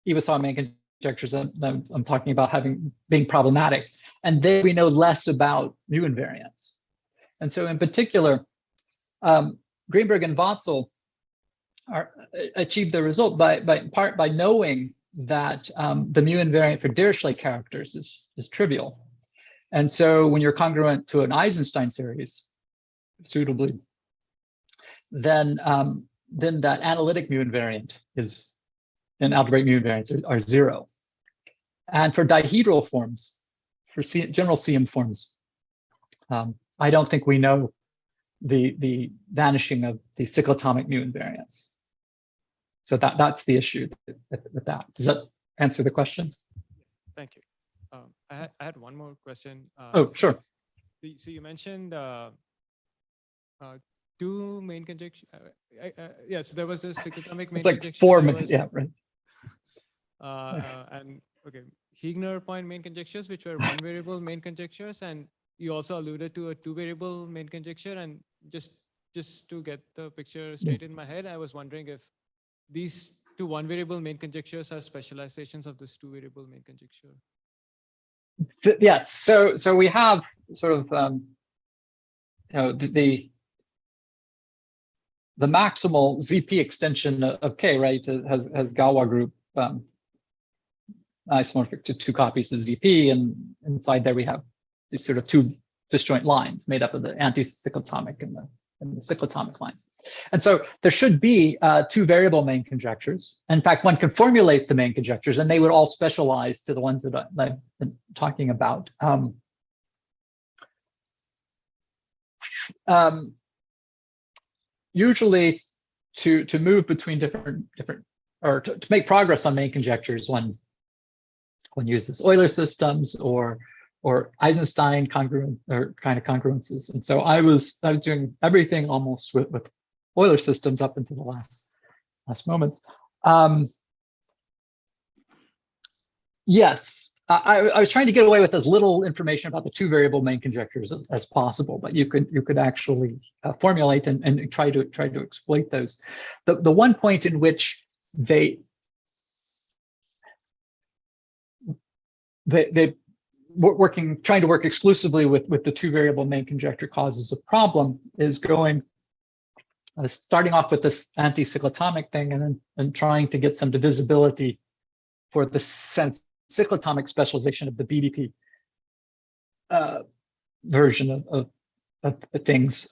Iwasawa main conjectures that I'm talking about being problematic. And then we know less about mu invariance. And so in particular, Greenberg and Watzel achieved the result by knowing that the mu invariant for Dirichlet characters is trivial. And so when you're congruent to an Eisenstein series, suitably, then that analytic mu invariant and algebraic mu invariants are zero. And for dihedral forms, for general CM forms, I don't think we know the vanishing of the cyclotomic mu invariants. So that's the issue with that. Does that answer the question? Thank you. I had one more question. Oh, sure. So you mentioned two main conjectures. Yes, there was a cyclotomic main It's like conjecture. four, yeah, right. And okay, Heegner point main conjectures, which were one variable main conjectures, and you also alluded to a two variable main conjecture. And just to get the picture straight in my head, I was wondering if these two one variable main conjectures are specializations of this two variable main conjecture. Yes. So we have sort of the maximal ZP extension of K, right, has Galois group isomorphic to two copies of ZP, and inside there we have these sort of two disjoint lines made up of the anti-cyclotomic and the cyclotomic lines. And so there should be two variable main conjectures. In fact, one could formulate the main conjectures, and they would all specialize to the ones that I've been talking about. Usually, to move between different or to make progress on main conjectures, one uses Euler systems or Eisenstein congruent or kind of congruences. And so I was doing everything almost with Euler systems up until the last moments. Yes, I was trying to get away with as little information about the two variable main conjectures as possible, but you could actually formulate and try to exploit those. The one point in which they trying to work exclusively with the two variable main conjecture causes a problem is starting off with this anti-cyclotomic thing and trying to get some divisibility for the cyclotomic specialization of the BDP version of things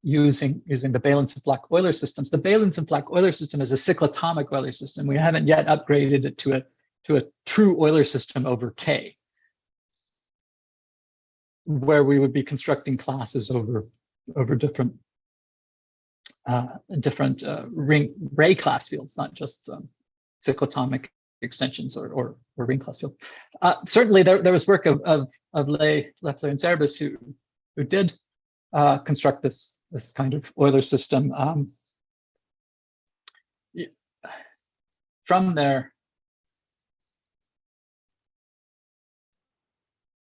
using the Balin and Flack Euler systems. The Balin and Flack Euler system is a cyclotomic Euler system. We haven't yet upgraded it to a true Euler system over K, where we would be constructing classes over different Ray class fields, not just cyclotomic extensions or ring class field. Certainly, there was work of Ley, Leffler, and Zerbis who did construct this kind of Euler system. From there,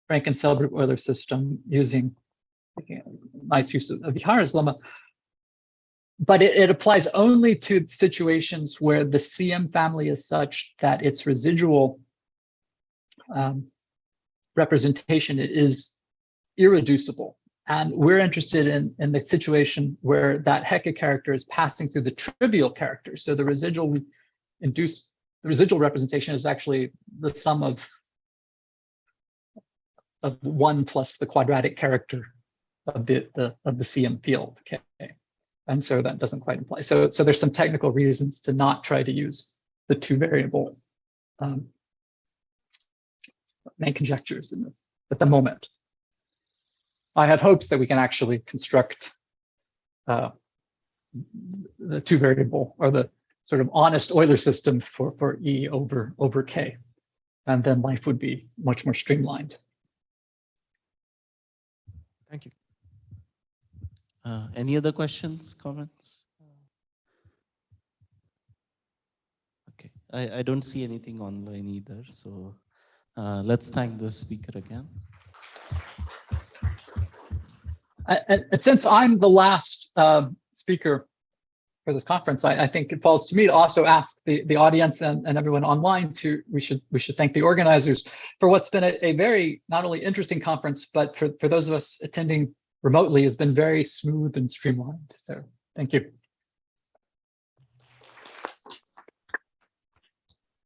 Frank and Selgroup Euler system using nice use of Ihara's lemma, but it applies only to situations where the CM family is such that its residual representation is irreducible. And we're interested in the situation where that Hecke character is passing through the trivial character. So the residual representation is actually the sum of 1 plus the quadratic character of the CM field. Okay. And so that doesn't quite imply. So there's some technical reasons to not try to use the two variable main conjectures in this at the moment. I have hopes that we can actually construct the two variable or the sort of honest Euler system for E over K. And then life would be much more streamlined. Thank you. Any other questions, comments? Okay, I don't see anything online either. So let's thank the speaker again. And since I'm the last speaker this conference, I think it falls to me to also ask the audience and everyone online we should thank the organizers for what's been a very not only interesting conference, but for those of us attending remotely has been very smooth and streamlined. So thank you.